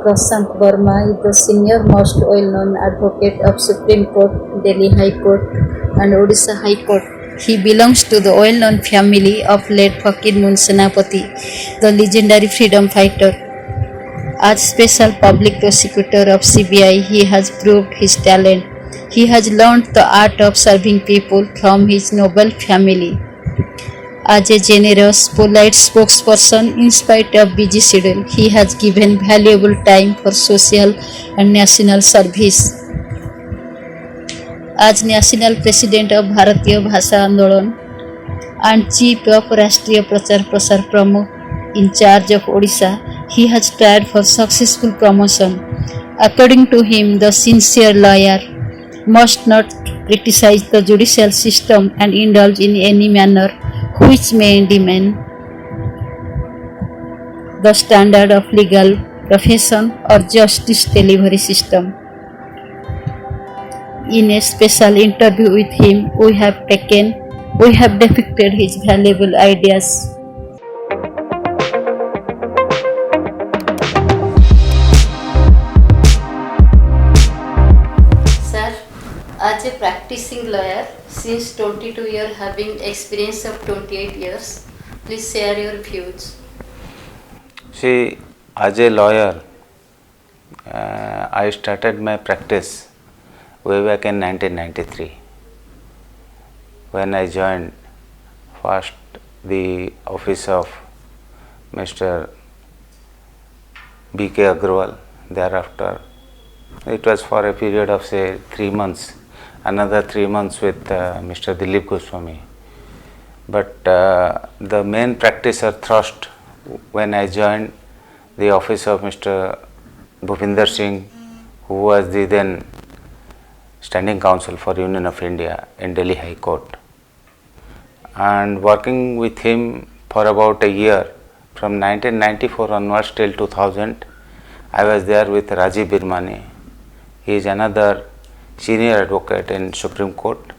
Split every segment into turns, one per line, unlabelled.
Prashant Verma is the senior most well-known advocate of Supreme Court, Delhi High Court and Odisha High Court. He belongs to the well-known family of late Fakir Mun Senapati, the legendary freedom fighter. As special public prosecutor of CBI, he has proved his talent. He has learned the art of serving people from his noble family. As a generous, polite spokesperson, in spite of busy schedule, he has given valuable time for social and national service. As National President of Bharatiya Bhasha Andolan and Chief of Rashtriya Prachar Prasar Pramukh in charge of Odisha, he has tried for successful promotion. According to him, the sincere lawyer must not criticize the judicial system and indulge in any manner which may demean the standard of legal profession or justice delivery system. In a special interview with him, we have depicted his valuable ideas. Sir, as a practicing lawyer, since 22 years having experience of 28 years, please share your views.
See, as a lawyer, I started my practice way back in 1993 when I joined first the office of Mr. B.K. Agrawal. Thereafter, it was for a period of say 3 months, another 3 months with Mr. Dilip Goswami. But the main practice or thrust when I joined the office of Mr. Bhupinder Singh, who was the then Standing Counsel for Union of India in Delhi High Court, and working with him for about a year from 1994 onwards till 2000, I was there with Rajiv Birmani. He is another senior advocate in Supreme Court.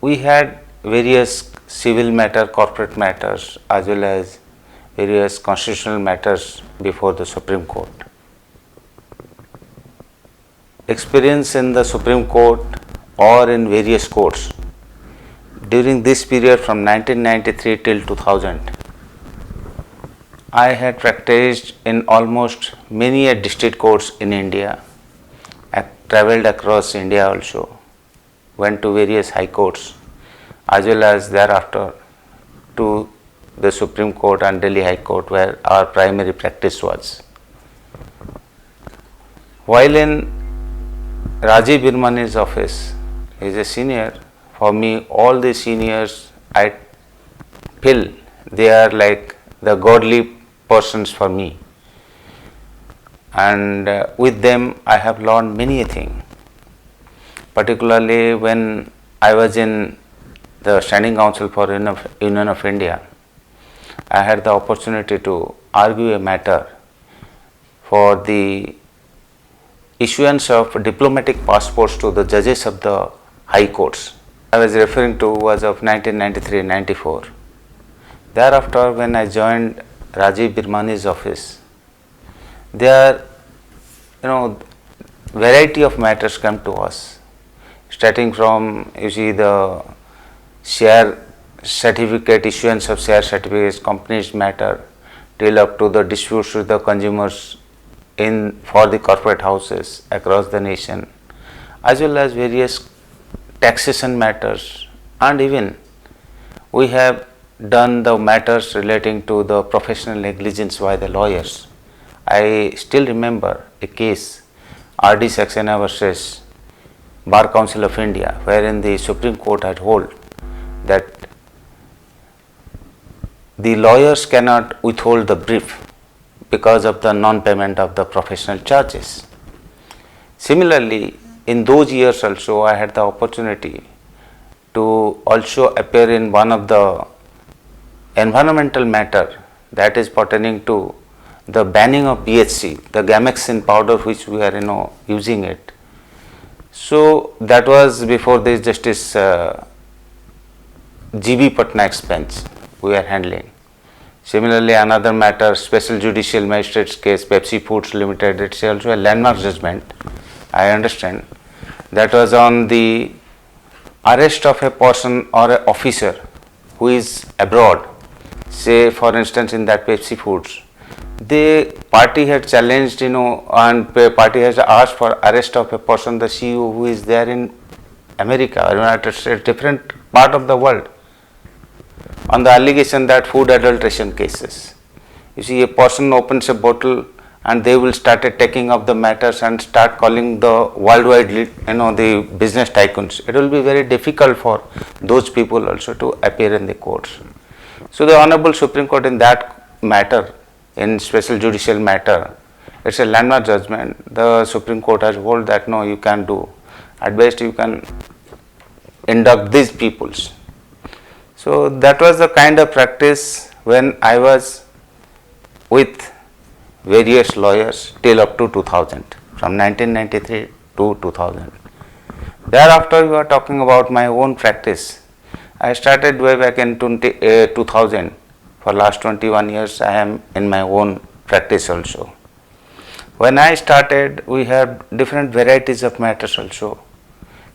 We had various civil matter, corporate matters as well as various constitutional matters before the Supreme Court. Experience in the Supreme Court or in various courts during this period from 1993 till 2000, I had practiced in almost many district courts in India. I travelled across India also, went to various high courts as well as thereafter to the Supreme Court and Delhi High Court, where our primary practice was. While in Rajiv Birmani's office, he is a senior. For me, all the seniors, I feel they are like the godly persons for me, and with them I have learned many things. Particularly when I was in the Standing Counsel for Union of India, I had the opportunity to argue a matter for the issuance of diplomatic passports to the judges of the high courts. I was referring to was of 1993-94. Thereafter, when I joined Rajiv Birmani's office, there variety of matters come to us, starting from the share certificate, issuance of share certificates, companies matter, till up to the disputes with the consumers for the corporate houses across the nation, as well as various taxation matters, and even we have done the matters relating to the professional negligence by the lawyers. I still remember a case, R.D. Saxena versus Bar Council of India, wherein the Supreme Court had held that the lawyers cannot withhold the brief because of the non-payment of the professional charges. Similarly, in those years also, I had the opportunity to also appear in one of the environmental matter that is pertaining to the banning of BHC, the Gamexin powder which we are using it. So that was before this Justice G.B. Patnaik's bench we are handling. Similarly, another matter, Special Judicial Magistrates case, Pepsi Foods Limited, it's also a landmark judgment, I understand. That was on the arrest of a person or an officer who is abroad. Say, for instance, in that Pepsi Foods, the party had challenged, and party has asked for arrest of a person, the CEO who is there in America or United States, different part of the world, on the allegation that food adulteration cases. You see, a person opens a bottle and they will start taking up the matters and start calling the worldwide, the business tycoons. It will be very difficult for those people also to appear in the courts. So the Honorable Supreme Court in that matter, in special judicial matter, it's a landmark judgment. The Supreme Court has ruled that no, you can do. At best, you can induct these peoples. So that was the kind of practice when I was with various lawyers till up to 2000, from 1993 to 2000. Thereafter, you are talking about my own practice. I started way back in 2000. For last 21 years, I am in my own practice also. When I started, we have different varieties of matters also.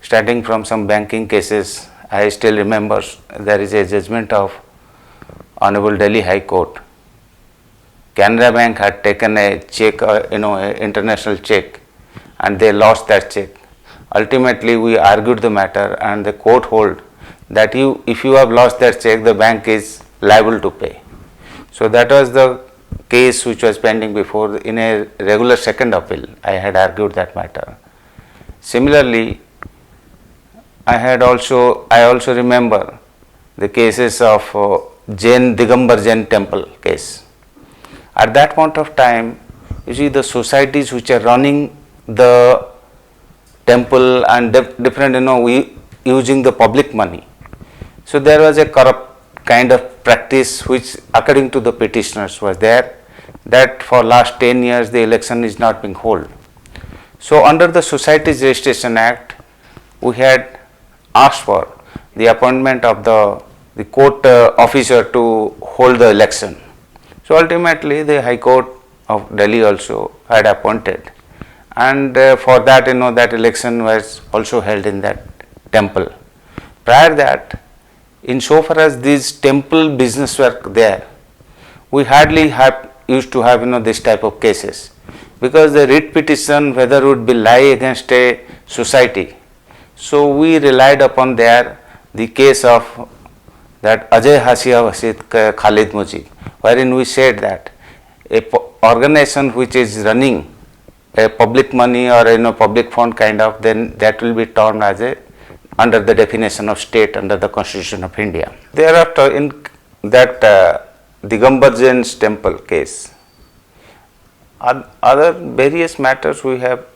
Starting from some banking cases, I still remember there is a judgment of Honorable Delhi High Court. Canara Bank had taken a check, an international check, and they lost that check. Ultimately, we argued the matter, and the court held that if you have lost that check, the bank is liable to pay. So that was the case which was pending before in a regular second appeal. I had argued that matter. Similarly, I also remember the cases of Digambar Jain temple case. At that point of time, you see, the societies which are running the temple and different, using the public money. So there was a corrupt kind of practice which, according to the petitioners, was there, that for last 10 years the election is not being held. So under the Societies Registration Act, we had asked for the appointment of the court officer to hold the election. So ultimately, the High Court of Delhi also had appointed, and for that, that election was also held in that temple. Prior that, in so far as these temple business were there, we hardly used to have this type of cases, because the writ petition whether would be lie against a society. So we relied upon the case of that Ajay Hasia Wasid Khalid Mujib, wherein we said that a organization which is running a public money or public fund kind of, then that will be termed as under the definition of state under the Constitution of India. Thereafter, in that Digambar Jain's temple case, other various matters we have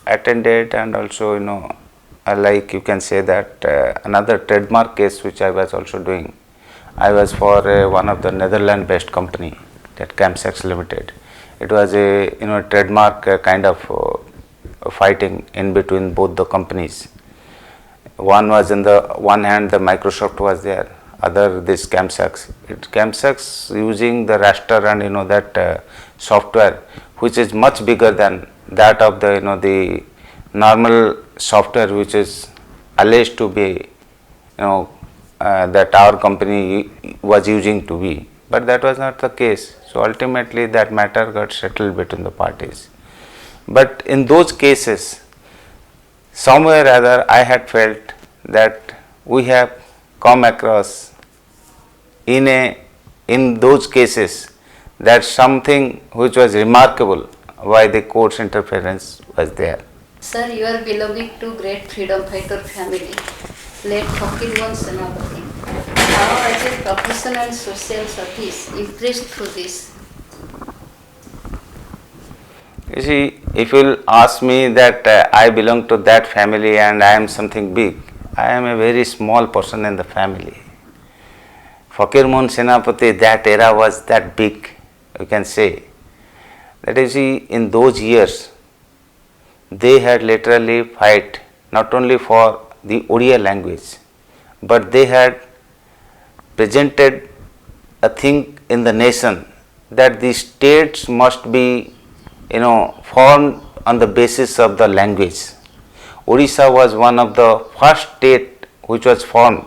attended, and also like you can say that another trademark case which I was also doing. I was for one of the Netherlands based company, that Camsex Limited. It was a trademark kind of fighting in between both the companies. One was in the one hand the Microsoft was there, other this Camsex. Camsex using the raster and that software which is much bigger than that of the the normal software which is alleged to be that our company was using to be, but that was not the case. So ultimately that matter got settled between the parties. But in those cases, somewhere or other I had felt that we have come across in those cases that something which was remarkable why the court's interference was there.
Sir, you are belonging to great freedom fighter family, late Fakir Mohun Senapati. How as a professional and social service impressed through this?
You see, if you will ask me that I belong to that family and I am something big, I am a very small person in the family. Fakir Mohun Senapati, that era was that big, you can say. That is, in those years, they had literally fight not only for the Odia language, but they had presented a thing in the nation that the states must be, formed on the basis of the language. Odisha was one of the first state which was formed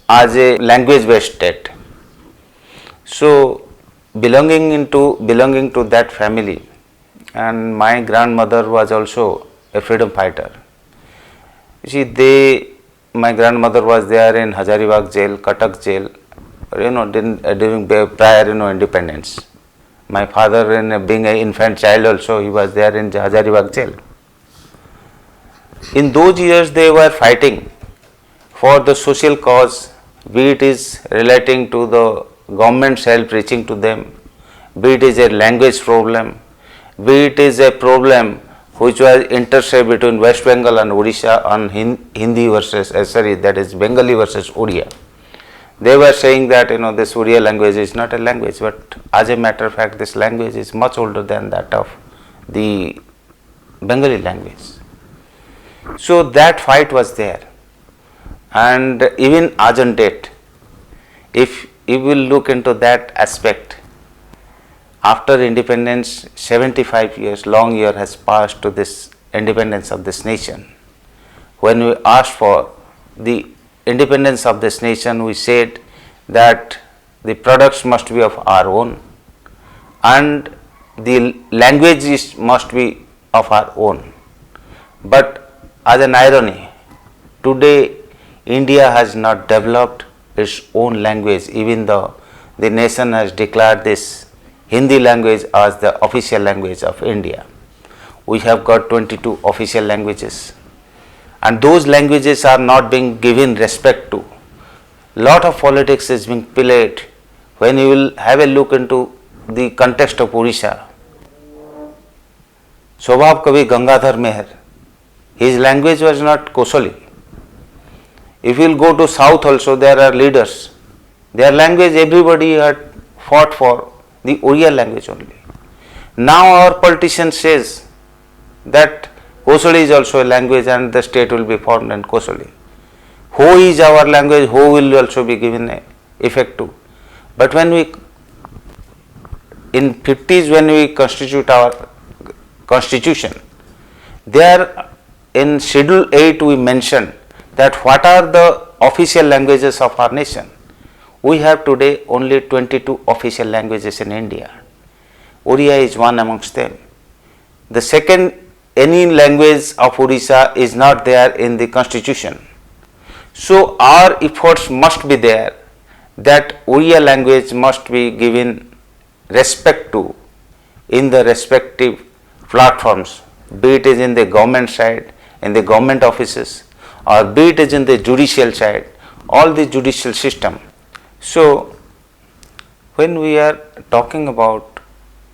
as a language based state. So belonging to that family, and my grandmother was also a freedom fighter. You see, my grandmother was there in Hazaribagh jail, Cuttack jail, during prior independence. My father, being an infant child also, he was there in Hazaribagh jail. In those years they were fighting for the social cause, be it is relating to the government's help reaching to them, be it is a language problem, be it is a problem which was interstate between West Bengal and Odisha on Hindi versus, that is Bengali versus Odia. They were saying that this Odia language is not a language, but as a matter of fact this language is much older than that of the Bengali language. So that fight was there, and even as on date, if you will look into that aspect, after independence 75 years, long year has passed to this independence of this nation. When we asked for the independence of this nation, we said that the products must be of our own and the languages must be of our own. But as an irony, today India has not developed its own language, even though the nation has declared this Hindi language as the official language of India. We have got 22 official languages, and those languages are not being given respect to. Lot of politics is being played. When you will have a look into the context of Odisha, Swabhav Kavi Gangadhar Meher, his language was not Kosali. If you will go to south also, there are leaders, their language everybody had fought for the Oriya language only. Now our politician says that Kosali is also a language and the state will be formed in Kosali. Ho is our language, Ho will also be given a effect to. But when we, in 50s when we constitute our constitution, there in schedule 8 we mentioned that what are the official languages of our nation. We have today only 22 official languages in India. Oriya is one amongst them. The second, any language of Odisha is not there in the constitution. So our efforts must be there that Oriya language must be given respect to in the respective platforms, be it is in the government side, in the government offices, or be it is in the judicial side, all the judicial system. So when we are talking about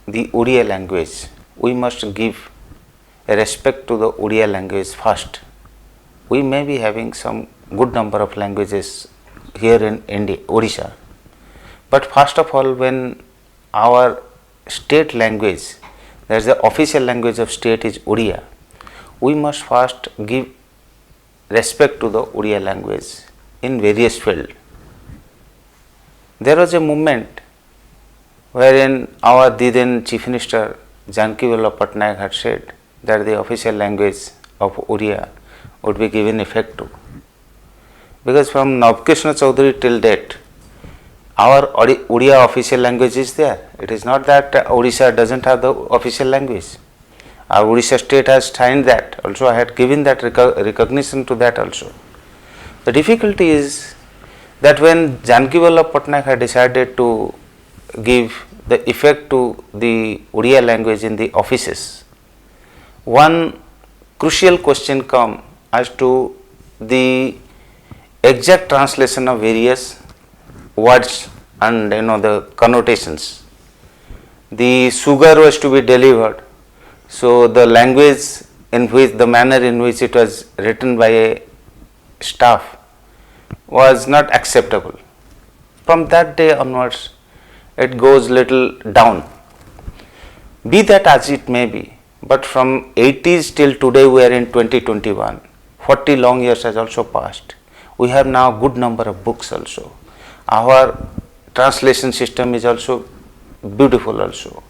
the Oriya language, we must give a respect to the Oriya language first. We may be having some good number of languages here in India, Odisha, but first of all, when our state language, that is the official language of state is Oriya, we must first give respect to the Oriya language in various fields. There was a movement wherein our then Chief Minister Janaki Vallabh Patnaik had said that the official language of Oriya would be given effect to. Because from Navkrishna Chaudhary till date, our Oriya official language is there. It is not that Odisha doesn't have the official language. Our Odisha state has signed that. Also, I had given that recognition to that also. The difficulty is that when Janaki Vallabh Patnaik had decided to give the effect to the Oriya language in the offices, one crucial question come as to the exact translation of various words and the connotations. The sugar was to be delivered, so the language in which, the manner in which it was written by a staff was not acceptable. From that day onwards, it goes little down. Be that as it may be, but from 80s till today we are in 2021, 40 long years has also passed. We have now good number of books also. Our translation system is also beautiful also.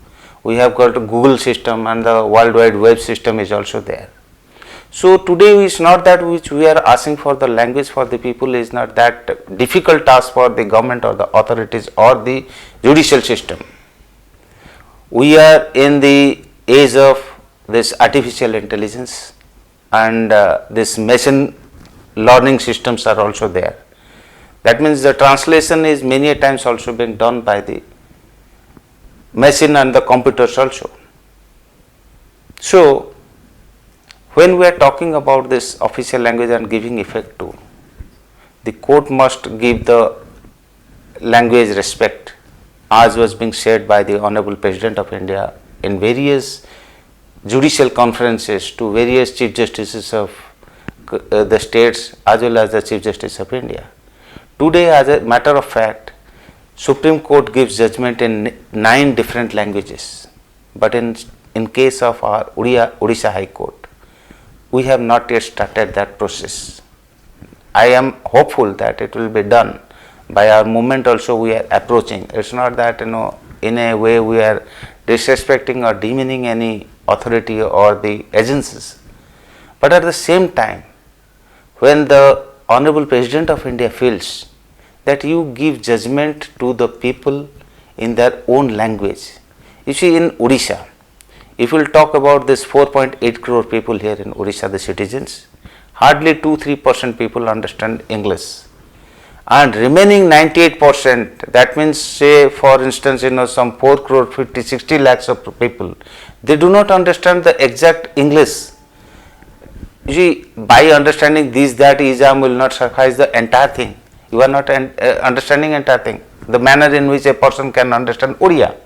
We have got a Google system and the World Wide Web system is also there. So today is not that which we are asking for the language for the people is not that difficult task for the government or the authorities or the judicial system. We are in the age of this artificial intelligence and this machine learning systems are also there. That means the translation is many a times also being done by the machine and the computers also. So when we are talking about this official language and giving effect to, the court must give the language respect as was being said by the Honorable President of India in various judicial conferences to various Chief Justices of the states as well as the Chief Justice of India. Today, as a matter of fact, Supreme Court gives judgment in 9 different languages, but in case of our Odisha High Court, we have not yet started that process. I am hopeful that it will be done by our movement also we are approaching. It's not that in a way we are disrespecting or demeaning any authority or the agencies, but at the same time, when the Honorable President of India feels that you give judgment to the people in their own language. You see, in Odisha, if we will talk about this 4.8 crore people here in Odisha, the citizens, hardly 2-3% people understand English, and remaining 98%, that means say for instance some 4 crore 50-60 lakhs of people, they do not understand the exact English. You see, by understanding this, that exam will not suffice the entire thing. You are not understanding entire thing, the manner in which a person can understand Odia.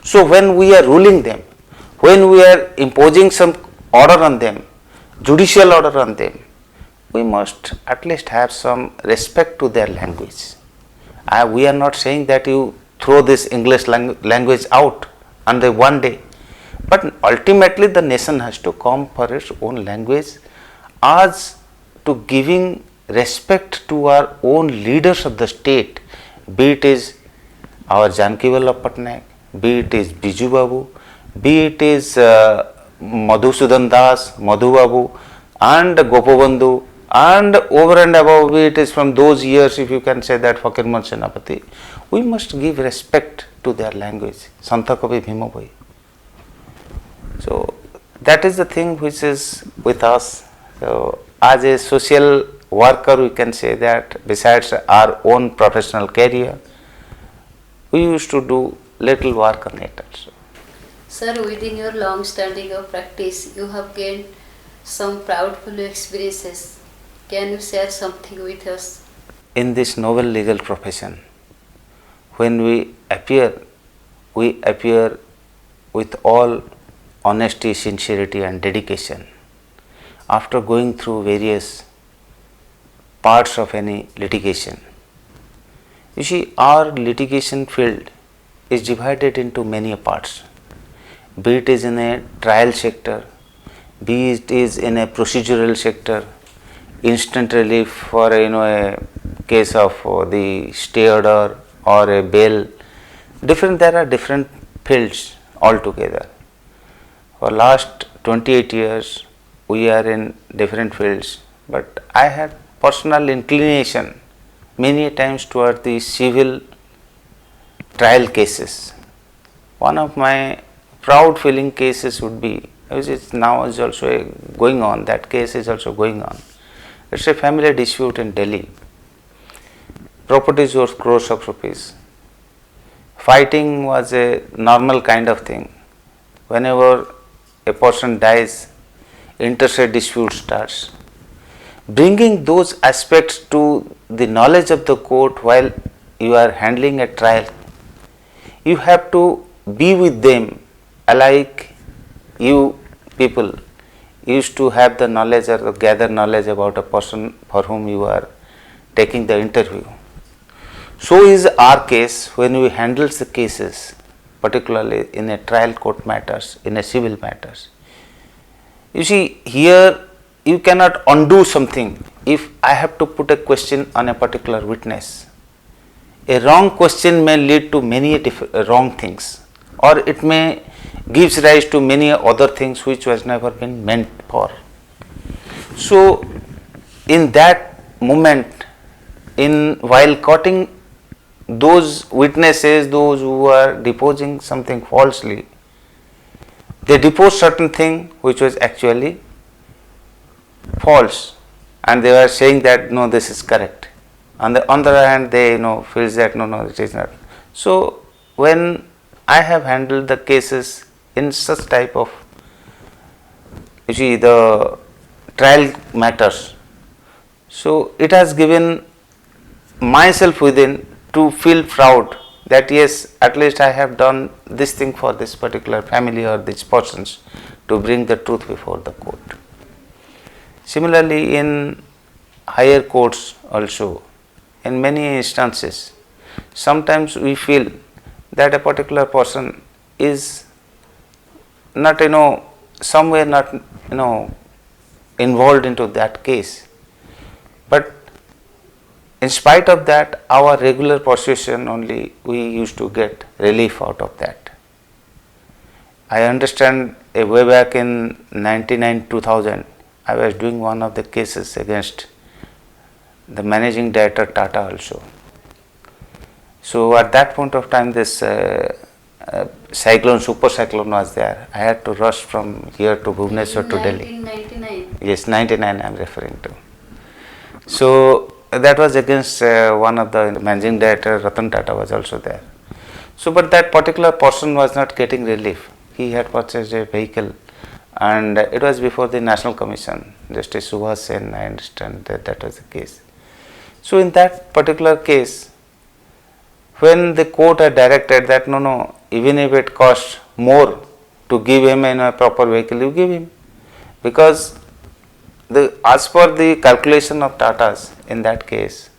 So when we are ruling them, when we are imposing some order on them, judicial order on them, we must at least have some respect to their language. We are not saying that you throw this English language out under one day, but ultimately the nation has to come for its own language as to giving respect to our own leaders of the state, be it is our Janaki Vallabh Patnaik, be it is Biju Babu, be it is Madhusudan Das, Madhu Babu and Gopabandhu, and over and above it is from those years, if you can say that, Fakirmon Senapati. We must give respect to their language, Santa Kavi Bhima Bhai. So that is the thing which is with us. So as a social worker, we can say that besides our own professional career, we used to do little work on it also.
Sir, within your long standing of practice, you have gained some proudful experiences. Can you share something with us?
In this noble legal profession, when we appear with all honesty, sincerity and dedication. After going through various parts of any litigation, you see, our litigation field is divided into many parts, be it is in a trial sector, be it is in a procedural sector, instant relief for a case of the stay order or a bail. There are different fields altogether. For last 28 years we are in different fields, but I had personal inclination many times toward the civil trial cases. One of my proud feeling cases would be, which is now is also going on, that case is also going on. It's a family dispute in Delhi. Properties worth crores of rupees. Fighting was a normal kind of thing. Whenever a person dies, interstate dispute starts. Bringing those aspects to the knowledge of the court while you are handling a trial, you have to be with them alike. You people used to have the knowledge or gather knowledge about a person for whom you are taking the interview. So is our case when we handle the cases, particularly in a trial court matters, in a civil matters. You see, here you cannot undo something. If I have to put a question on a particular witness, a wrong question may lead to many wrong things, or it may gives rise to many other things which was never been meant for. So in that moment, in while cutting those witnesses, those who are deposing something falsely, they depose certain thing which was actually false, and they were saying that no, this is correct. On the other hand, they feels that no, it is not. So when I have handled the cases in such type of, you see, the trial matters, so it has given myself within to feel proud that yes, at least I have done this thing for this particular family or these persons to bring the truth before the court. Similarly, in higher courts also, in many instances, sometimes we feel that a particular person is not somewhere not involved into that case, but in spite of that, our regular persuasion only we used to get relief out of that. I understand way back in 99-2000, I was doing one of the cases against the managing director Tata also. So at that point of time, this super cyclone was there. I had to rush from here to Bhubaneswar to Delhi.
1999.
Yes, 99 I am referring to. So that was against one of the managing director, Ratan Tata was also there. So but that particular person was not getting relief. He had purchased a vehicle, and it was before the National Commission, Justice Subhash Sen, I understand that was the case. So in that particular case, when the court had directed that no, even if it costs more to give him a proper vehicle, you give him, because as per the calculation of Tatas in that case,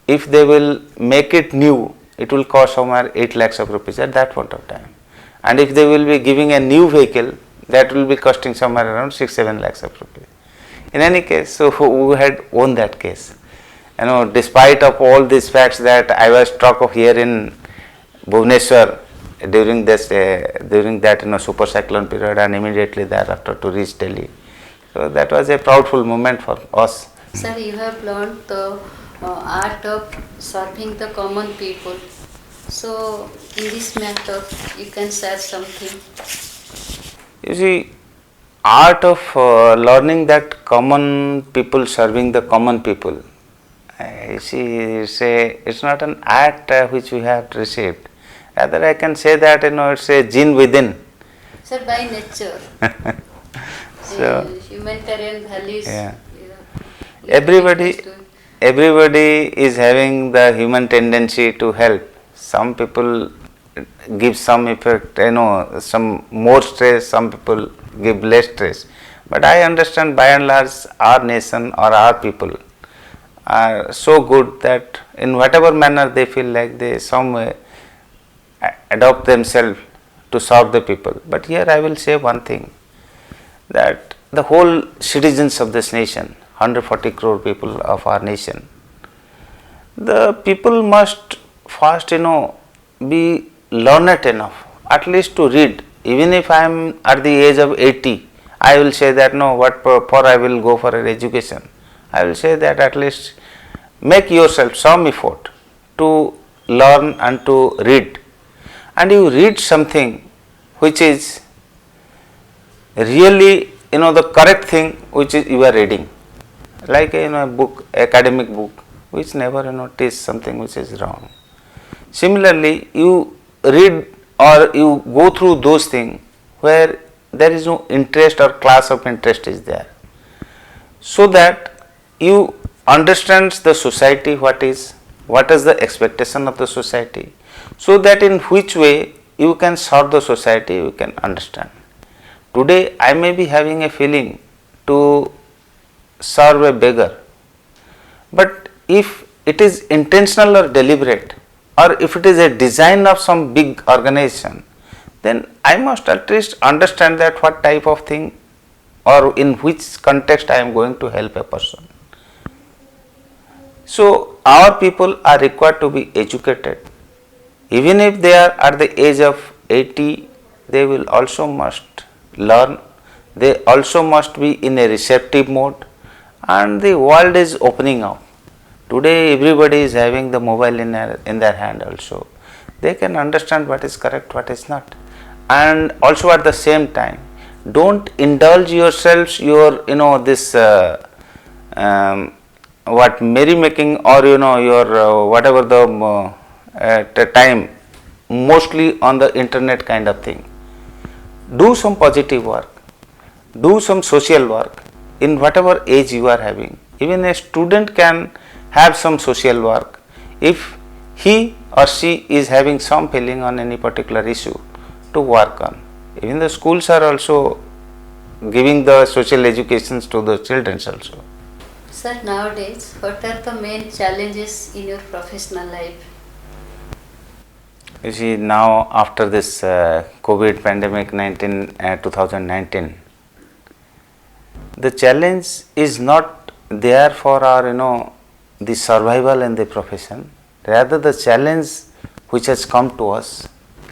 if they will make it new, it will cost somewhere 8 lakhs of rupees at that point of time, and if they will be giving a new vehicle, that will be costing somewhere around 6-7 lakhs of rupees. In any case, so who had won that case? Despite of all these facts that I was struck of here in Bhubaneswar during that super cyclone period, and immediately thereafter to reach Delhi. So that was a proudful moment for us.
Sir, you have learned the art of serving the common people. So in this matter, you can share something.
You see, art of learning that common people, serving the common people. You see, it's not an art which we have received. Rather, I can say that it's a gene within.
Sir, by nature.
So,
humanitarian values.
Yeah. Everybody is having the human tendency to help. Some people give some effect, some more stress, some people give less stress. But I understand by and large our nation or our people are so good that in whatever manner they feel like they some way adopt themselves to serve the people. But here I will say one thing, that the whole citizens of this nation, 140 crore people of our nation, the people must first be learned enough at least to read. Even if I am at the age of 80, I will say that no, what for I will go for an education. I will say that at least make yourself some effort to learn and to read, and you read something which is really the correct thing which is you are reading, like a book, academic book, which never teach something which is wrong. Similarly, you read or you go through those things where there is no interest or class of interest is there, so that you understand the society, what is the expectation of the society, so that in which way you can serve the society, you can understand. Today I may be having a feeling to serve a beggar, but if it is intentional or deliberate, or if it is a design of some big organization, then I must at least understand that what type of thing or in which context I am going to help a person. So our people are required to be educated. Even if they are at the age of 80, they will also must learn. They also must be in a receptive mode, and the world is opening up. Today everybody is having the mobile in their hand also. They can understand what is correct, what is not. And also at the same time, don't indulge yourselves this what merrymaking, or your whatever the at a time, mostly on the internet kind of thing. Do some positive work, do some social work in whatever age you are having. Even a student can have some social work if he or she is having some feeling on any particular issue to work on. Even the schools are also giving the social educations to the children also.
Sir, nowadays, what are the main challenges in your professional life?
You see, now after this COVID pandemic 2019, the challenge is not there for our the survival in the profession. Rather, the challenge which has come to us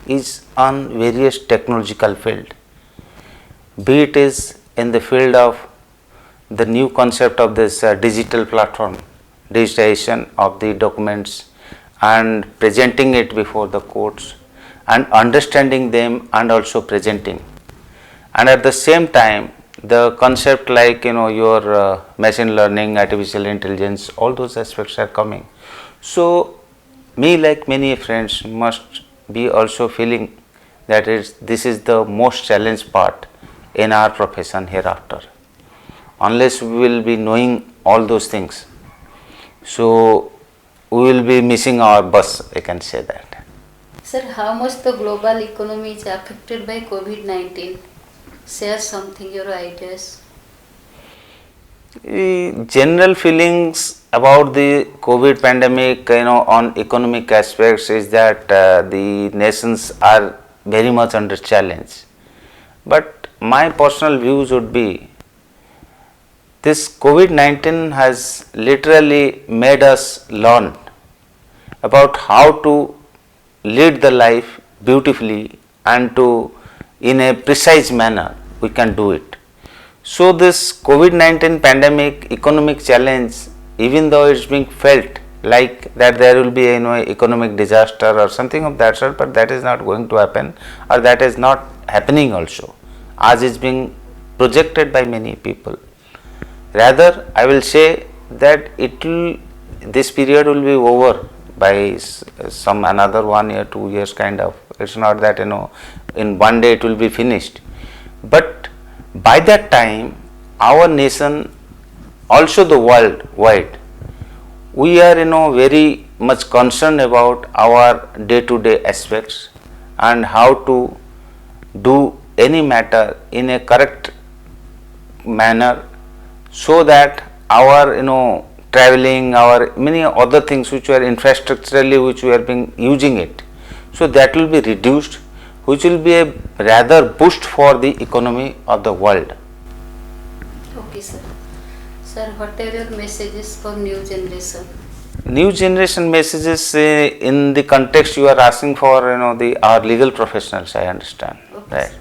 is on various technological field, be it is in the field of the new concept of this digital platform, digitization of the documents and presenting it before the courts and understanding them and also presenting, and at the same time the concept like your machine learning, artificial intelligence, all those aspects are coming. So me, like many friends, must be also feeling that this is the most challenge part in our profession hereafter. Unless we will be knowing all those things, so we will be missing our bus, I can say that.
Sir, how much the global economy is affected by COVID-19? Share something, your ideas.
General feelings about the COVID pandemic, on economic aspects is that the nations are very much under challenge. But my personal views would be, this COVID-19 has literally made us learn about how to lead the life beautifully and to in a precise manner we can do it. So this COVID-19 pandemic economic challenge, even though it's being felt like that there will be economic disaster or something of that sort, but that is not going to happen, or that is not happening also, as is being projected by many people. Rather, I will say that this period will be over by some another 1 year, 2 years kind of. It's not that in one day it will be finished, but by that time our nation, also the world wide, we are very much concerned about our day-to-day aspects and how to do any matter in a correct manner, so that our traveling, our many other things which were infrastructurally which we are being using it, so that will be reduced, which will be a rather boost for the economy of the world.
Okay, sir. Sir, what are your messages for new generation?
New generation messages in the context you are asking for, our legal professionals, I understand.
Okay,
Right.
sir.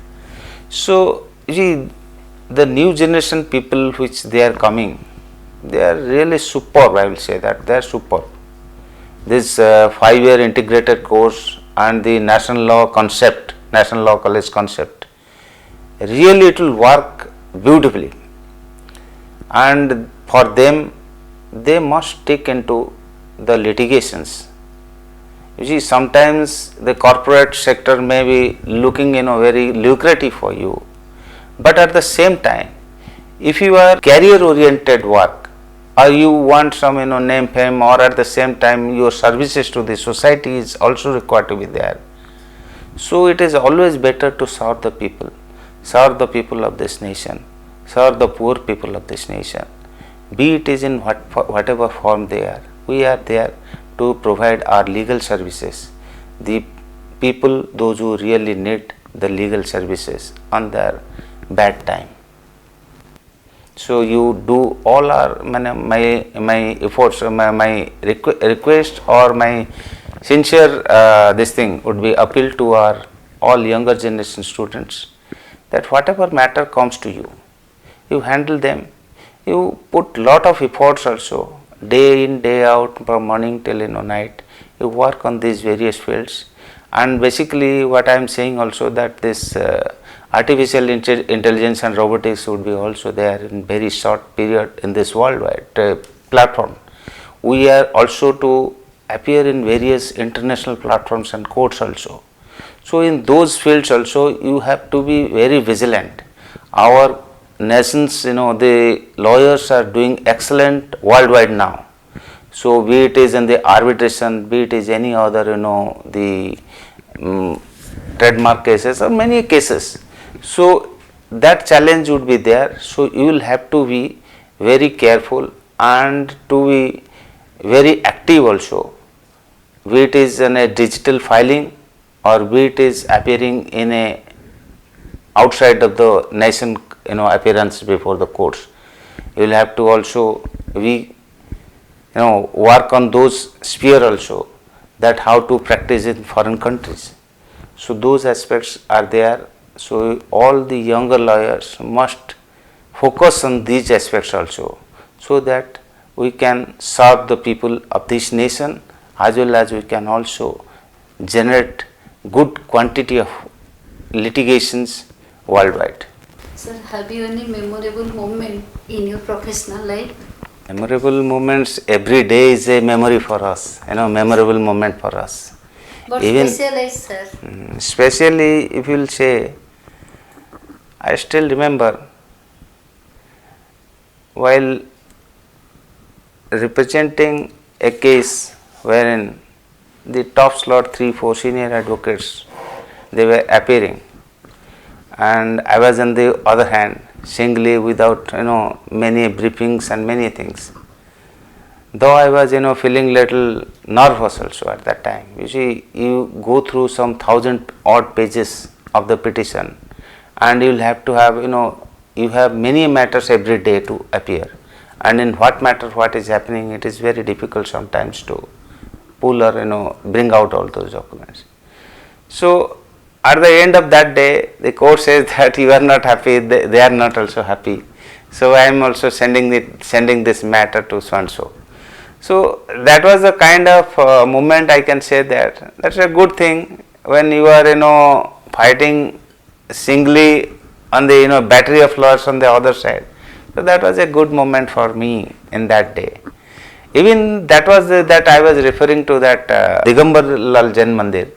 So the new generation people which they are coming, they are really superb. I will say that they are superb. This 5-year integrated course and the national law concept, national law college concept, really it will work beautifully, and for them they must take into the litigations. You see, sometimes the corporate sector may be looking very lucrative for you, but at the same time, if you are career oriented work, or you want some name, fame, or at the same time your services to the society is also required to be there. So it is always better to serve the people of this nation, serve the poor people of this nation, be it is in whatever form they are. We are there to provide our legal services, the people, those who really need the legal services on their bad time. So you do all our my efforts, my request or my sincere this thing would be appeal to our all younger generation students, that whatever matter comes to you, you handle them. You put lot of efforts also, day in day out, from morning till night. You work on these various fields, and basically what I am saying also, that this artificial intelligence and robotics would be also there in very short period in this worldwide platform. We are also to appear in various international platforms and courts also. So in those fields also you have to be very vigilant. Our nations, the lawyers are doing excellent worldwide now. So be it is in the arbitration, be it is any other, the trademark cases or many cases. So that challenge would be there. So you will have to be very careful and to be very active also. Be it is in a digital filing or be it is appearing in a outside of the nation, appearance before the courts. You will have to also be, work on those sphere also, that how to practice in foreign countries. So those aspects are there. So all the younger lawyers must focus on these aspects also, so that we can serve the people of this nation, as well as we can also generate good quantity of litigations worldwide.
Sir, have you any memorable moment in your professional life?
Memorable moments, every day is a memory for us, memorable moment for us.
But
Even
specialize, sir.
Especially if you will say, I still remember while representing a case wherein the top slot 3-4 senior advocates, they were appearing, and I was on the other hand singly without many briefings and many things. Though I was feeling little nervous also at that time. You see, you go through some 1,000 odd pages of the petition, and you will have to have you have many matters every day to appear, and in what matter what is happening, it is very difficult sometimes to pull or bring out all those documents. So at the end of that day, the court says that you are not happy, they are not also happy. So I am also sending this matter to so and so. So that was a kind of moment, I can say that that's a good thing when you are fighting singly on the battery of lawyers on the other side. So that was a good moment for me in that day. Even that was that I was referring to, that Digambar Lal Jain Mandir.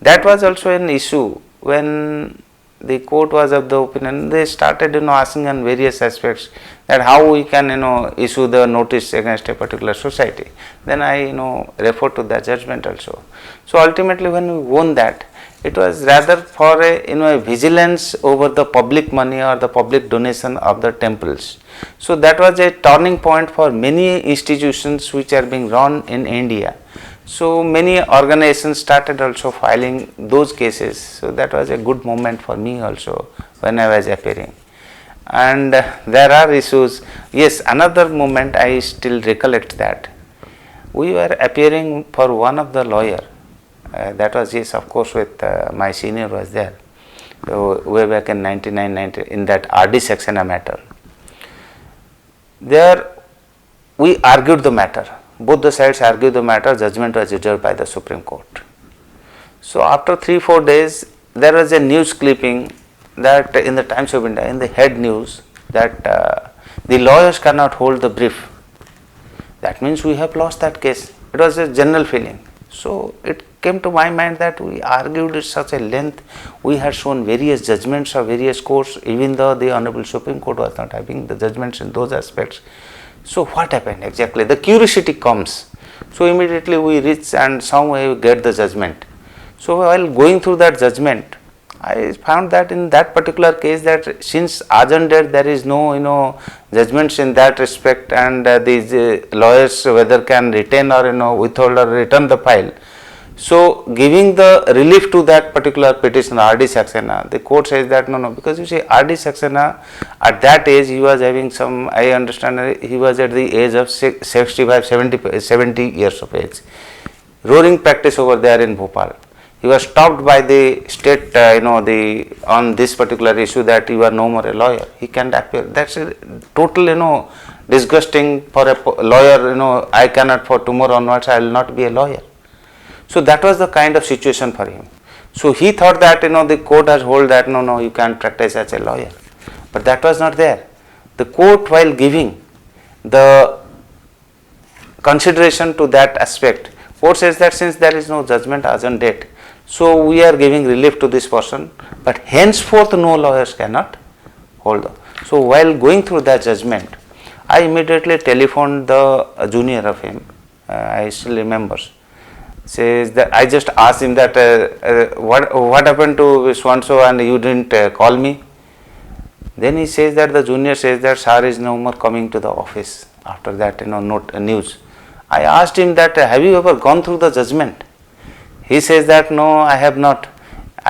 That was also an issue when the court was of the opinion. They started asking on various aspects that how we can issue the notice against a particular society. Then I refer to the judgment also. So ultimately when we won that, it was rather for a vigilance over the public money or the public donation of the temples. So that was a turning point for many institutions which are being run in India. So many organizations started also filing those cases. So that was a good moment for me also when I was appearing. And there are issues. Yes, another moment I still recollect that we were appearing for one of the lawyer. That was, yes, of course, with my senior was there. So way back in 1990 in that RD Saxena matter. There we argued the matter. Both the sides argued the matter. Judgment was reserved by the Supreme Court. So after 3-4 days, there was a news clipping that in the Times of India, in the head news, that the lawyers cannot hold the brief. That means we have lost that case. It was a general feeling. So it came to my mind that we argued at such a length. We had shown various judgments of various courts, even though the Honorable Supreme Court was not having the judgments in those aspects. So what happened exactly? The curiosity comes. So immediately we reach and somehow we get the judgment. So while going through that judgment, I found that in that particular case, that since urgent date there is no judgments in that respect, and these lawyers whether can retain or withhold or return the file. So giving the relief to that particular petitioner, R.D. Saxena, the court says that no, because you see R.D. Saxena at that age he was having some, I understand he was at the age of 65, 70 years of age, roaring practice over there in Bhopal. He was stopped by the state, on this particular issue that you are no more a lawyer. He can't appear. That's a total, disgusting for a lawyer. I cannot, for tomorrow onwards, I will not be a lawyer. So that was the kind of situation for him. So he thought that the court has hold that no, you can't practice as a lawyer, but that was not there. The court, while giving the consideration to that aspect, court says that since there is no judgment as on date, so we are giving relief to this person, but henceforth no lawyers cannot hold on. So while going through that judgment, I immediately telephoned the junior of him. I still remember. Says that I just asked him that what happened to so and so and you didn't call me. Then he says that the junior says that sir is no more coming to the office after that news. I asked him that have you ever gone through the judgment? He says that no, I have not.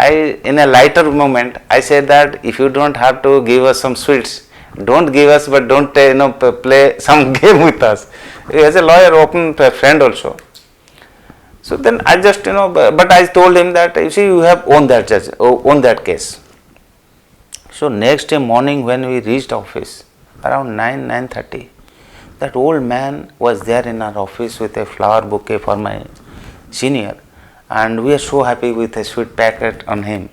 In a lighter moment I said that if you don't have to give us some sweets, don't give us, but don't play some game with us. As a lawyer, open friend also. So then I just but I told him that you see you have owned that case. So next day morning when we reached office around 9:30, that old man was there in our office with a flower bouquet for my senior, and we are so happy with a sweet packet on him.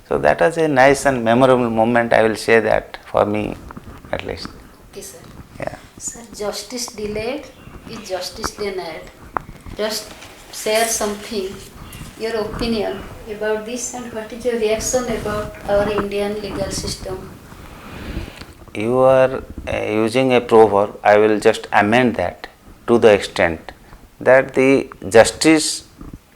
So that was a nice and memorable moment. I will say that for me at least.
Okay, sir.
Yeah.
Sir, justice delayed is justice denied. Just share something, your opinion about this, and what is your reaction about our Indian legal system?
You are using a proverb. I will just amend that to the extent that the justice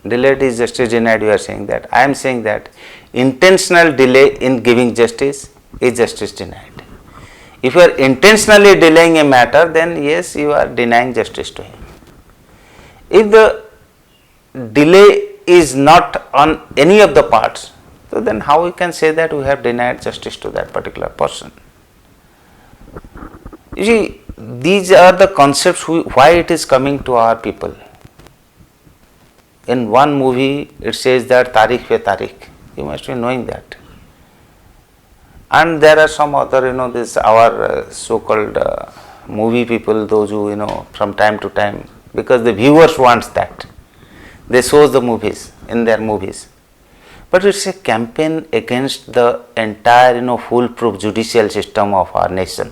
delayed is justice denied. You are saying that. I am saying that intentional delay in giving justice is justice denied. If you are intentionally delaying a matter, then yes, you are denying justice to him. If the delay is not on any of the parts, so then how we can say that we have denied justice to that particular person? You see, these are the concepts why it is coming to our people. In one movie it says that Tariq pe Tariq, you must be knowing that. And there are some other this our so-called movie people, those who from time to time, because the viewers wants that, they show the movies in their movies, but it's a campaign against the entire foolproof judicial system of our nation.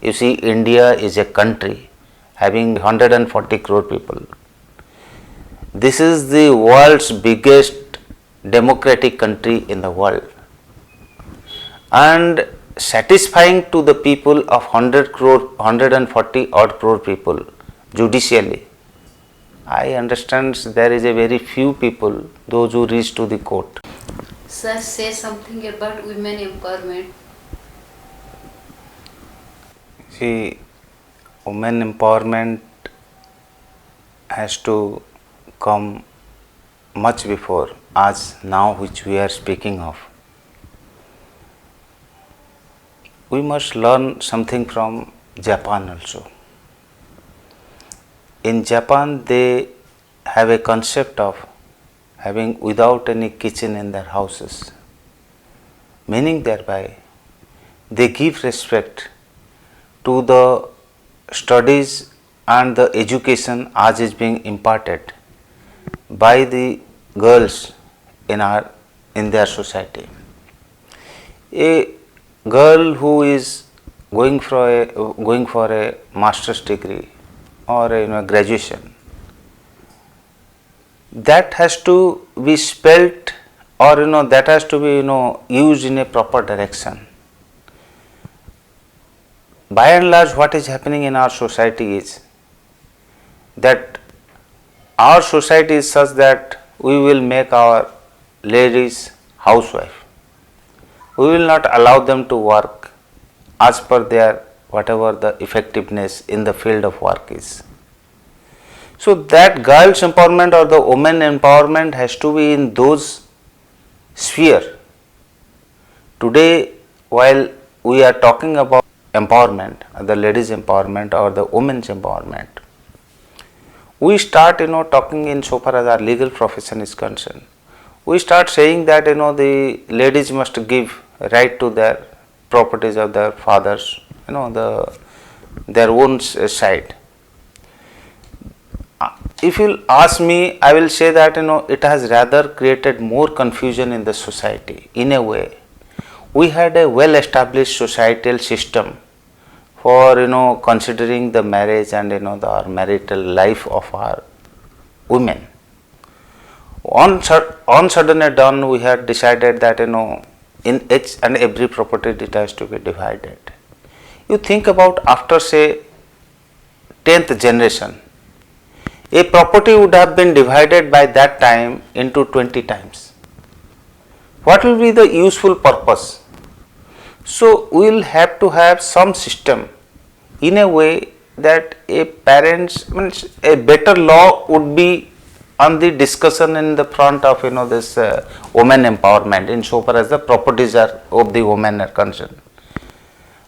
You see, India is a country having 140 crore people. This is the world's biggest democratic country in the world, and satisfying to the people of 140 odd crore people judicially, I understand there is a very few people, those who reach to the court.
Sir, say something about women empowerment.
See, women empowerment has to come much before as now which we are speaking of. We must learn something from Japan also. In Japan, they have a concept of having without any kitchen in their houses, meaning thereby they give respect to the studies and the education as is being imparted by the girls in their society. A girl who is going for a master's degree or a graduation, that has to be spelt, or that has to be used in a proper direction. By and large, what is happening in our society is that our society is such that we will make our ladies housewife. We will not allow them to work as per their whatever the effectiveness in the field of work is. So that girls empowerment or the women empowerment has to be in those sphere. Today, while we are talking about empowerment, the ladies empowerment or the women's empowerment, we start talking in so far as our legal profession is concerned. We start saying that the ladies must give right to their properties of their fathers, their own side. If you ask me, I will say that it has rather created more confusion in the society. In a way, we had a well established societal system for considering the marriage and our marital life of our women. On sudden at dawn, we had decided that in each and every property it has to be divided. You think about after say 10th generation, a property would have been divided by that time into 20 times. What will be the useful purpose? So we will have to have some system in a way that a parents means a better law would be on the discussion in the front of this women empowerment insofar as the properties are of the women are concerned.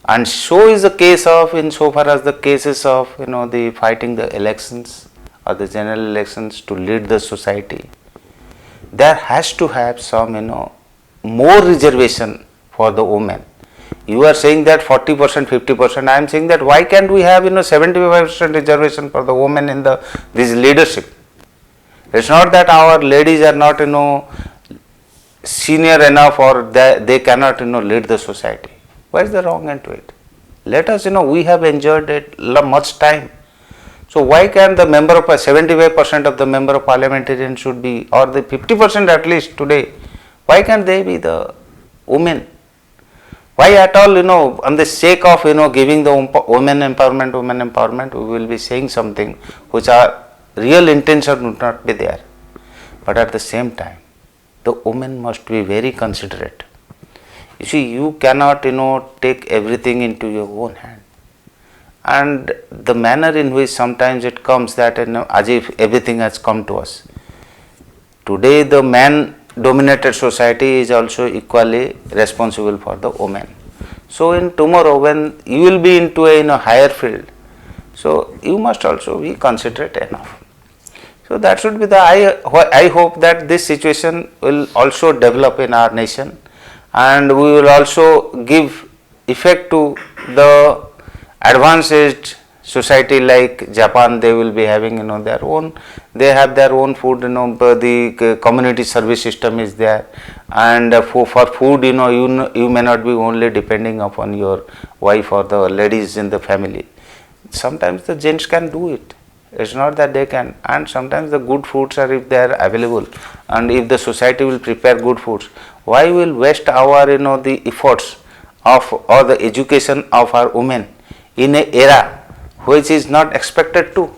And so is the case of insofar as the cases of the fighting the elections or the general elections to lead the society. There has to have some more reservation for the women. You are saying that 40%, 50%. I am saying that why can't we have 75% reservation for the women in this leadership? It's not that our ladies are not senior enough or they cannot lead the society. Where is the wrong into it? Let us we have enjoyed it much time. So why can the member of 75% of the member of parliamentarian should be, or the 50% at least today, why can't they be the women? Why at all on the sake of giving the women empowerment, we will be saying something which our real intention would not be there. But at the same time, the women must be very considerate. You see, you cannot take everything into your own hand. And the manner in which sometimes it comes that as if everything has come to us. Today the man dominated society is also equally responsible for the women. So in tomorrow when you will be into a higher field, so you must also be considerate enough. So that should be I hope that this situation will also develop in our nation, and we will also give effect to the advanced society like Japan. They will be having their own, they have their own food, the community service system is there, and for food you may not be only depending upon your wife or the ladies in the family. Sometimes the gents can do it. It's not that they can, and sometimes the good foods are if they are available, and if the society will prepare good foods, why will waste our the efforts of or the education of our women in an era which is not expected to.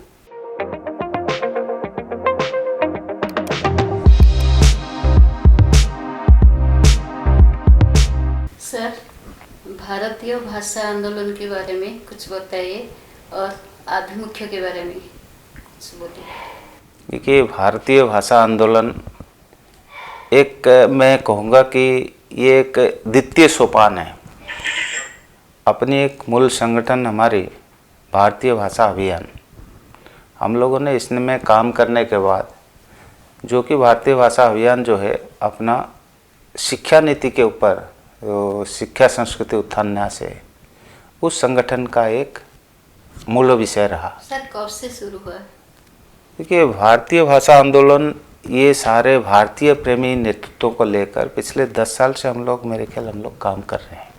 Sir, भारतीय भाषा आंदोलन के बारे में कुछ बताइए और आभिमुख्य के बारे में कुछ बोलिए।
देखिए, भारतीय भाषा आंदोलन एक मैं कहूँगा कि ये एक द्वितीय सोपान है। अपनी एक मूल संगठन हमारी भारतीय भाषा अभियान, हम लोगों ने इसमें काम करने के बाद जो कि भारतीय भाषा अभियान जो है अपना शिक्षा नीति के ऊपर शिक्षा संस्कृति उत्थान न्यास है, उस संगठन का एक मूल विषय रहा।
सर कब से शुरू हुआ?
देखिए, भारतीय भाषा आंदोलन ये सारे भारतीय प्रेमी नेतृत्वों को लेकर पिछले 10 साल से हम लोग काम कर रहे हैं।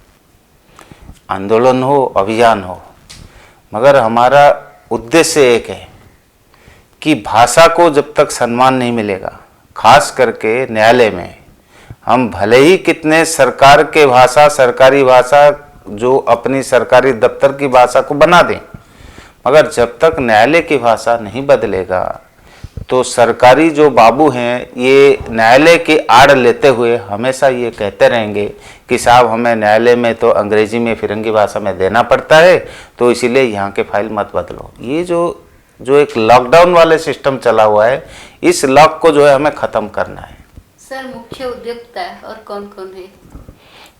आंदोलन हो अभियान हो, मगर हमारा उद्देश्य एक है कि भाषा को जब तक सम्मान नहीं मिलेगा, खास करके न्यायालय में, हम भले ही कितने सरकार के भाषा सरकारी भाषा जो अपनी सरकारी दफ्तर की भाषा को बना दें, मगर जब तक न्यायालय की भाषा नहीं बदलेगा तो सरकारी जो बाबू हैं ये न्यायालय की आड़ लेते हुए हमेशा ये कहते रहेंगे कि साहब हमें न्यायालय में तो अंग्रेजी में फिरंगी भाषा में देना पड़ता है, तो इसीलिए यहाँ के फाइल मत बदलो। ये जो जो एक लॉकडाउन वाले सिस्टम चला हुआ है, इस लॉक को जो है हमें ख़त्म करना है।
सर मुख्य उद्योक्ता और कौन कौन है?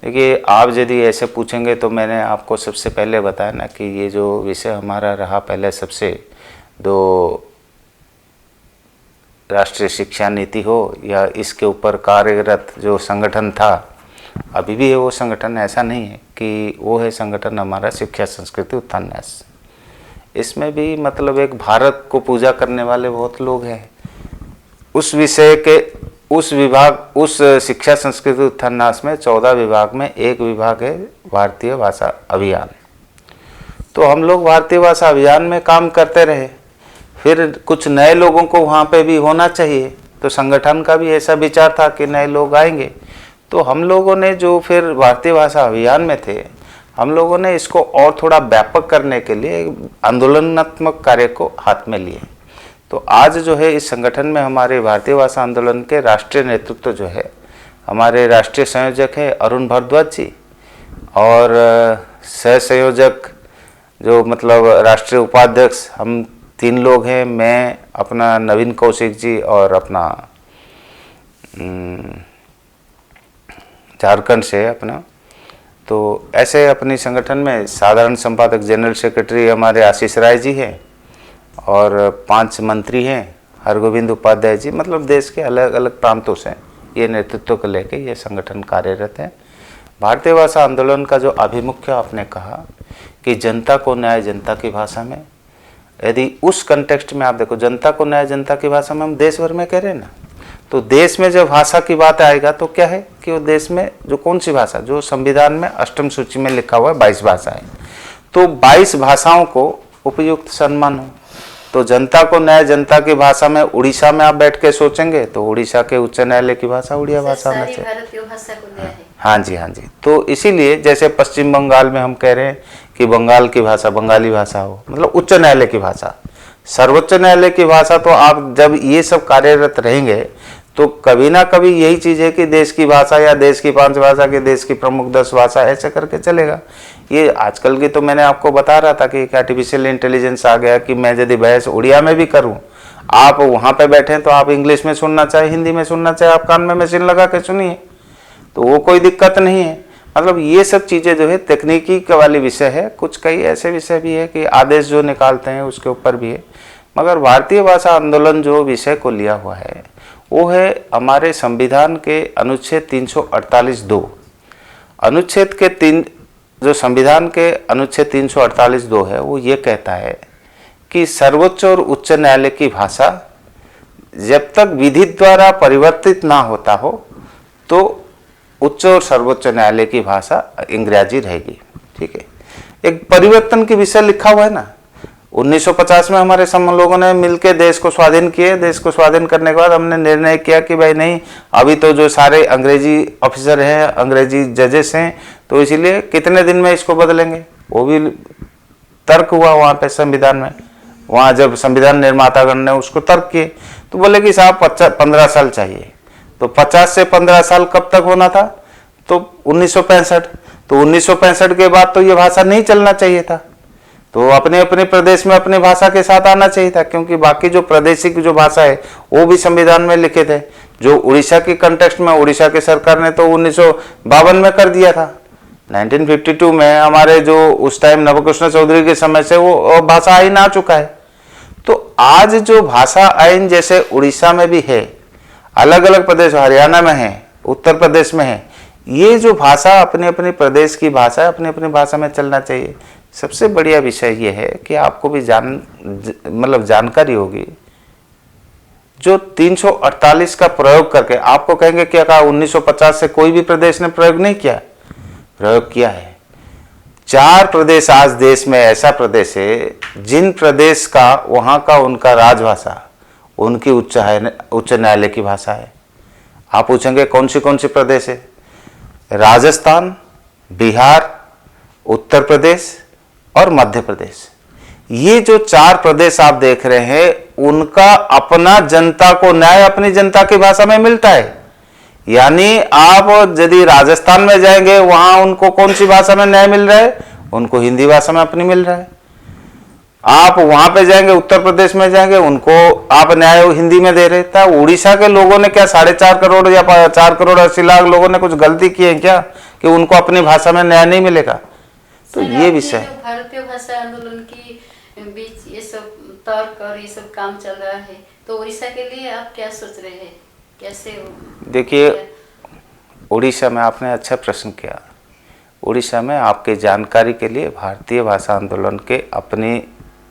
देखिए, आप यदि ऐसे पूछेंगे तो मैंने आपको सबसे पहले बताया ना कि ये जो विषय हमारा रहा पहले सबसे, दो राष्ट्रीय शिक्षा नीति हो या इसके ऊपर कार्यरत जो संगठन था, अभी भी है वो संगठन, ऐसा नहीं है कि वो है संगठन हमारा शिक्षा संस्कृति उत्थान न्यास। इसमें भी मतलब एक भारत को पूजा करने वाले बहुत लोग हैं। उस विषय के उस विभाग, उस शिक्षा संस्कृति उत्थान न्यास में 14 विभाग में एक विभाग है भारतीय भाषा अभियान। तो हम लोग भारतीय भाषा अभियान में काम करते रहे, फिर कुछ नए लोगों को वहाँ पे भी होना चाहिए, तो संगठन का भी ऐसा विचार था कि नए लोग आएंगे। तो हम लोगों ने जो फिर भारतीय भाषा अभियान में थे, हम लोगों ने इसको और थोड़ा व्यापक करने के लिए आंदोलनात्मक कार्य को हाथ में लिए। तो आज जो है इस संगठन में हमारे भारतीय भाषा आंदोलन के राष्ट्रीय नेतृत्व जो है, हमारे राष्ट्रीय संयोजक है अरुण भारद्वाज जी, और सह संयोजक जो मतलब राष्ट्रीय उपाध्यक्ष हम 3 लोग हैं, मैं, अपना नवीन कौशिक जी और अपना झारखंड से अपना। तो ऐसे अपनी संगठन में साधारण संपादक जनरल सेक्रेटरी हमारे आशीष राय जी हैं, और 5 मंत्री हैं, हरगोविंद उपाध्याय जी, मतलब देश के अलग अलग प्रांतों से ये नेतृत्व को लेके ये संगठन कार्यरत है। भारतीय भाषा आंदोलन का जो आभिमुख्य आपने कहा कि जनता को न्याय जनता की भाषा में, यदि उस कंटेक्स्ट में आप देखो, जनता को न्याय जनता की भाषा में हम देश भर में कह रहे हैं ना, तो देश में जब भाषा की बात आएगा तो क्या है कि वो देश में जो कौन सी भाषा, जो संविधान में अष्टम सूची में लिखा हुआ है 22 भाषा है, तो 22 भाषाओं को उपयुक्त सम्मान हो। तो जनता को न्याय जनता की भाषा में उड़ीसा में आप बैठ के सोचेंगे तो उड़ीसा के उच्च न्यायालय की भाषा उड़िया भाषा होना चाहिए।
भारतीय भाषा को न्याय है।
हाँ जी, हाँ जी। तो इसीलिए जैसे पश्चिम बंगाल में हम कह रहे हैं कि बंगाल की भाषा बंगाली भाषा हो, मतलब उच्च न्यायालय की भाषा, सर्वोच्च न्यायालय की भाषा। तो आप जब ये सब कार्यरत रहेंगे तो कभी ना कभी यही चीज़ है कि देश की भाषा या देश की 5 भाषा के देश की प्रमुख 10 भाषा ऐसे करके चलेगा। ये आजकल की तो मैंने आपको बता रहा था कि एक आर्टिफिशियल इंटेलिजेंस आ गया कि मैं यदि बहस उड़िया में भी करूं, आप वहाँ पे बैठे तो आप इंग्लिश में सुनना चाहे हिंदी में सुनना चाहे, आप कान में मशीन लगा के सुनिए, तो वो कोई दिक्कत नहीं है। मतलब ये सब चीज़ें जो है तकनीकी वाली विषय है। कुछ कई ऐसे विषय भी है कि आदेश जो निकालते हैं उसके ऊपर भी है, मगर भारतीय भाषा आंदोलन जो विषय को लिया हुआ है वो है हमारे संविधान के अनुच्छेद 348(2). अनुच्छेद के जो संविधान के अनुच्छेद 348(2) है वो ये कहता है कि सर्वोच्च और उच्च न्यायालय की भाषा जब तक विधि द्वारा परिवर्तित ना होता हो तो उच्च और सर्वोच्च न्यायालय की भाषा अंग्रेजी रहेगी। ठीक है, एक परिवर्तन की विषय लिखा हुआ है ना। 1950 में हमारे सब लोगों ने मिलकर देश को स्वाधीन किए। देश को स्वाधीन करने के बाद हमने निर्णय किया कि भाई नहीं, अभी तो जो सारे अंग्रेजी ऑफिसर हैं, अंग्रेजी जजेस हैं, तो इसीलिए कितने दिन में इसको बदलेंगे। वो भी तर्क हुआ वहाँ पे संविधान में। वहाँ जब संविधान निर्मातागण ने उसको तर्क किए तो बोले कि साहब 15 साल चाहिए। तो 50 से 15 साल कब तक होना था? तो 1965। तो 1965 के बाद तो ये भाषा नहीं चलना चाहिए था, तो अपने अपने प्रदेश में अपनी भाषा के साथ आना चाहिए था, क्योंकि बाकी जो प्रादेशिक जो भाषा है वो भी संविधान में लिखे थे। जो उड़ीसा की कंटेक्स्ट में उड़ीसा की सरकार ने तो 1952 में कर दिया था। 1952 में हमारे जो उस टाइम नवकृष्ण चौधरी के समय से वो भाषा आइन आ चुका है। तो आज जो भाषा आइन जैसे उड़ीसा में भी है, अलग अलग प्रदेश, हरियाणा में है, उत्तर प्रदेश में है, ये जो भाषा अपने अपने प्रदेश की भाषा है, अपनी अपनी भाषा में चलना चाहिए। सबसे बढ़िया विषय ये है कि आपको भी जानकारी होगी, जो 348 का प्रयोग करके आपको कहेंगे कि 1950 से कोई भी प्रदेश ने प्रयोग नहीं किया, प्रयोग किया है। 4 प्रदेश आज देश में ऐसा प्रदेश है जिन प्रदेश का वहाँ का उनका राजभाषा उनकी उच्च न्यायालय की भाषा है। आप पूछेंगे कौन सी प्रदेश है? राजस्थान, बिहार, उत्तर प्रदेश और मध्य प्रदेश। ये जो 4 प्रदेश आप देख रहे हैं उनका अपना जनता को न्याय अपनी जनता की भाषा में मिलता है। यानी आप यदि राजस्थान में जाएंगे वहां उनको कौन सी भाषा में न्याय मिल रहा है? उनको हिंदी भाषा में अपनी मिल रहा है। आप वहां पे जाएंगे, उत्तर प्रदेश में जाएंगे, उनको आप न्याय हिंदी में दे रहे था। उड़ीसा के लोगों ने क्या 4.5 करोड़ या 4 करोड़ 80 लाख लोगों ने कुछ गलती की है क्या कि उनको अपनी भाषा में न्याय नहीं मिलेगा? तो ये विषय है।
भारतीय भाषा आंदोलन की बीच ये सब तर्क और ये सब काम चल रहा है, तो उड़ीसा के लिए आप क्या सोच रहे हैं, कैसे हो?
देखिए, उड़ीसा में आपने अच्छा प्रश्न किया। उड़ीसा में आपके जानकारी के लिए भारतीय भाषा आंदोलन के अपने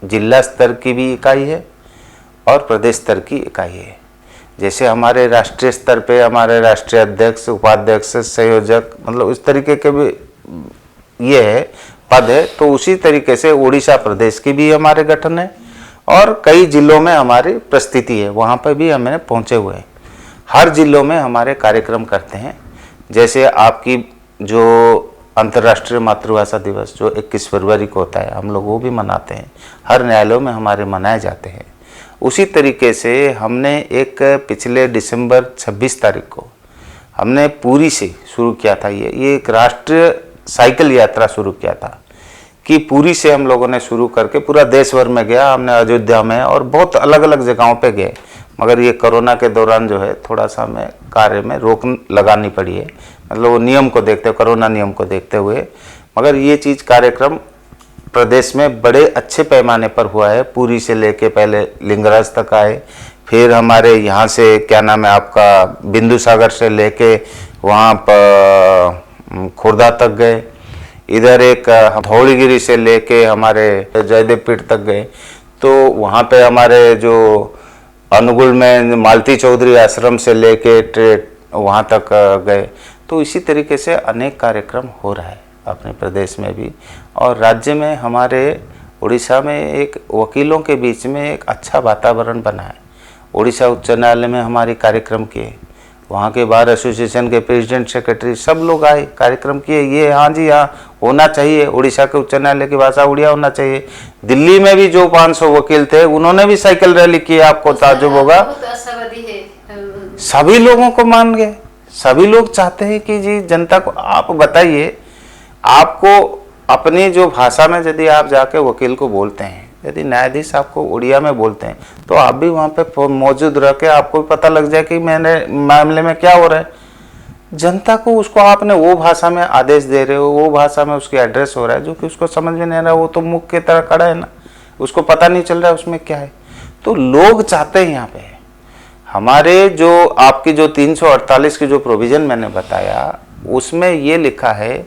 जिला स्तर की भी इकाई है और प्रदेश स्तर की इकाई है। जैसे हमारे राष्ट्रीय स्तर पे हमारे राष्ट्रीय अध्यक्ष, उपाध्यक्ष, संयोजक, मतलब इस तरीके के भी ये है पद है, तो उसी तरीके से उड़ीसा प्रदेश की भी हमारे गठन है और कई जिलों में हमारी प्रस्थिति है, वहाँ पर भी हमें पहुँचे हुए हैं। हर जिलों में हमारे कार्यक्रम करते हैं। जैसे आपकी जो अंतर्राष्ट्रीय मातृभाषा दिवस जो 21 फरवरी को होता है, हम लोग वो भी मनाते हैं, हर न्यायालयों में हमारे मनाए जाते हैं। उसी तरीके से हमने एक पिछले दिसंबर 26 तारीख को हमने पुरी से शुरू किया था, ये एक राष्ट्रीय साइकिल यात्रा शुरू किया था कि पुरी से हम लोगों ने शुरू करके पूरा देश भर में गया। हमने अयोध्या में और बहुत अलग अलग जगहों पे गए, मगर ये कोरोना के दौरान जो है थोड़ा सा हमें कार्य में रोक लगानी पड़ी है, मतलब वो नियम को देखते हुए, कोरोना नियम को देखते हुए। मगर ये चीज़ कार्यक्रम प्रदेश में बड़े अच्छे पैमाने पर हुआ है। पुरी से लेके पहले लिंगराज तक आए, फिर हमारे यहाँ से क्या नाम है आपका बिंदुसागर से लेके वहाँ पर खुर्दा तक गए, इधर एक धौलीगिरी से लेके हमारे जयदेव पीठ तक गए, तो वहाँ पे हमारे जो अनुगुल में मालती चौधरी आश्रम से लेके वहाँ तक गए। तो इसी तरीके से अनेक कार्यक्रम हो रहा है अपने प्रदेश में भी, और राज्य में हमारे उड़ीसा में एक वकीलों के बीच में एक अच्छा वातावरण बना है। उड़ीसा उच्च न्यायालय में हमारे कार्यक्रम किए, वहाँ के बार एसोसिएशन के प्रेसिडेंट, सेक्रेटरी सब लोग आए, कार्यक्रम किए। ये हाँ जी हाँ होना चाहिए, उड़ीसा के उच्च न्यायालय की भाषा उड़िया होना चाहिए। दिल्ली में भी जो 500 वकील थे उन्होंने भी साइकिल रैली की, आपको ताज्जुब होगा। सभी लोगों को मान गए, सभी लोग चाहते हैं कि जी जनता को आप बताइए, आपको अपनी जो भाषा में यदि आप जाके वकील को बोलते हैं, यदि न्यायाधीश आपको उड़िया में बोलते हैं, तो आप भी वहाँ पे मौजूद रह के आपको पता लग जाए कि मैंने मामले में क्या हो रहा है। जनता को उसको आपने वो भाषा में आदेश दे रहे हो, वो भाषा में उसकी एड्रेस हो रहा है, जो कि उसको समझ में नहीं आ रहा, वो तो मुख की तरह खड़ा है ना, उसको पता नहीं चल रहा है उसमें क्या है। तो लोग चाहते हैं यहाँ पे हमारे जो आपकी जो 348 की जो प्रोविज़न मैंने बताया, उसमें ये लिखा है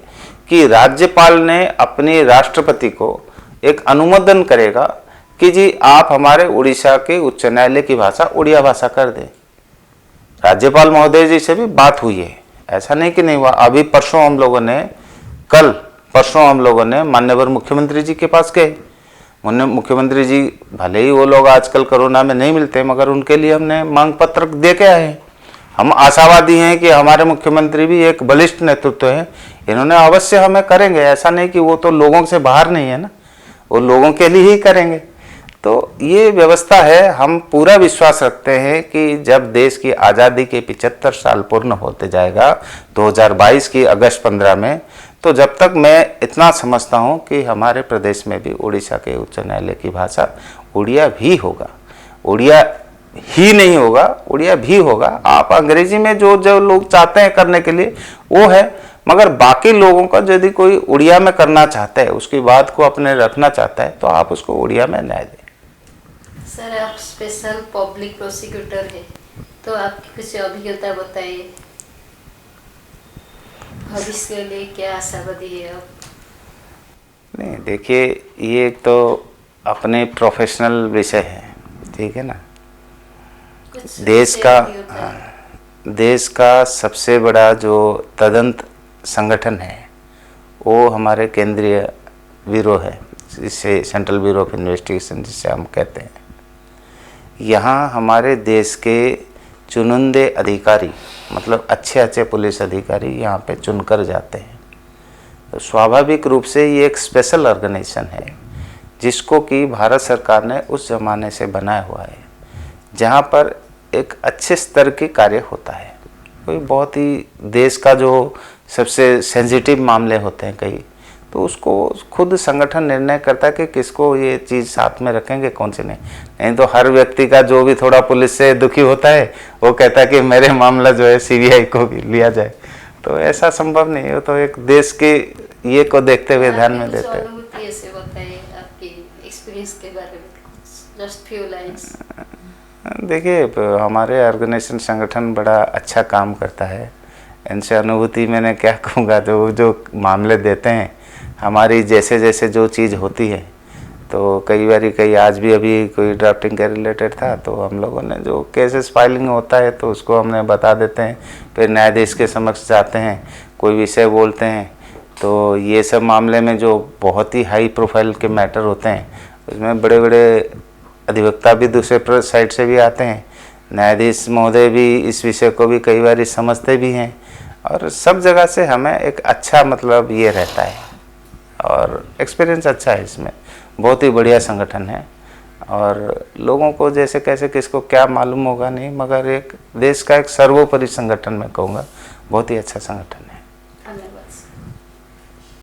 कि राज्यपाल ने अपने राष्ट्रपति को एक अनुमोदन करेगा कि जी आप हमारे उड़ीसा के उच्च न्यायालय की भाषा उड़िया भाषा कर दें। राज्यपाल महोदय जी से भी बात हुई है, ऐसा नहीं कि नहीं हुआ। अभी परसों हम लोगों ने माननीय मुख्यमंत्री जी के पास गए। मुख्यमंत्री जी भले ही वो लोग आजकल कोरोना में नहीं मिलते, मगर उनके लिए हमने मांग पत्र दे के आए हैं। हम आशावादी हैं कि हमारे मुख्यमंत्री भी एक बलिष्ठ नेतृत्व है, इन्होंने अवश्य हमें करेंगे। ऐसा नहीं कि वो तो लोगों से बाहर नहीं है ना, वो लोगों के लिए ही करेंगे। तो ये व्यवस्था है। हम पूरा विश्वास रखते हैं कि जब देश की आज़ादी के 75 साल पूर्ण होते जाएगा 2022 की अगस्त 15 में, तो जब तक मैं इतना समझता हूँ कि हमारे प्रदेश में भी उड़ीसा के उच्च न्यायालय की भाषा उड़िया भी होगा। उड़िया ही नहीं होगा, उड़िया भी होगा। आप अंग्रेजी में जो जो लोग चाहते हैं करने के लिए वो है, मगर बाकी लोगों का यदि कोई उड़िया में करना चाहता है, उसकी बात को अपने रखना चाहता है, तो आप उसको उड़िया में न्याय दें।
सर, आप स्पेशल पब्लिक प्रोसिक्यूटर है, तो आपकी कुछ अभिज्ञता बताइए, भविष्य के लिए क्या आशावादी है आप?
नहीं, देखिए ये एक तो अपने प्रोफेशनल विषय है, ठीक है ना। देश का सबसे बड़ा जो तदंत संगठन है वो हमारे केंद्रीय ब्यूरो है, जिसे सेंट्रल ब्यूरो ऑफ इन्वेस्टिगेशन जिसे हम कहते हैं। यहाँ हमारे देश के चुनिंदे अधिकारी, मतलब अच्छे पुलिस अधिकारी यहाँ पे चुनकर जाते हैं। तो स्वाभाविक रूप से ये एक स्पेशल ऑर्गेनाइजेशन है जिसको कि भारत सरकार ने उस ज़माने से बनाया हुआ है, जहाँ पर एक अच्छे स्तर के कार्य होता है। कोई बहुत ही देश का जो सबसे सेंसिटिव मामले होते हैं कई, तो उसको खुद संगठन निर्णय करता है कि किसको ये चीज़ साथ में रखेंगे, कौन से नहीं तो हर व्यक्ति का जो भी थोड़ा पुलिस से दुखी होता है वो कहता है कि मेरे मामला जो है सीबीआई को भी लिया जाए। तो ऐसा संभव नहीं है, तो एक देश की ये को देखते हुए ध्यान में देते हैं।
अनुभूति ऐसे बताइए आपकी एक्सपीरियंस के बारे में, जस्ट फ्यू लाइंस।
देखिए हमारे ऑर्गेनाइजेशन संगठन बड़ा अच्छा काम करता है। इनसे अनुभूति मैंने क्या कहूँगा, जो मामले देते हैं हमारी जैसे जैसे जो चीज़ होती है, तो कई आज भी अभी कोई ड्राफ्टिंग के रिलेटेड था तो हम लोगों ने जो केसेस फाइलिंग होता है तो उसको हमने बता देते हैं, फिर न्यायाधीश के समक्ष जाते हैं, कोई विषय बोलते हैं। तो ये सब मामले में जो बहुत ही हाई प्रोफाइल के मैटर होते हैं उसमें बड़े बड़े अधिवक्ता भी दूसरे साइड से भी आते हैं, न्यायाधीश महोदय भी इस विषय को भी कई बार समझते भी हैं, और सब जगह से हमें एक अच्छा मतलब ये रहता है और एक्सपीरियंस अच्छा है इसमें। बहुत ही बढ़िया संगठन है और लोगों को जैसे कैसे किसको क्या मालूम होगा नहीं, मगर एक देश का एक सर्वोपरि संगठन मैं कहूँगा, बहुत ही अच्छा संगठन है।
धन्यवाद।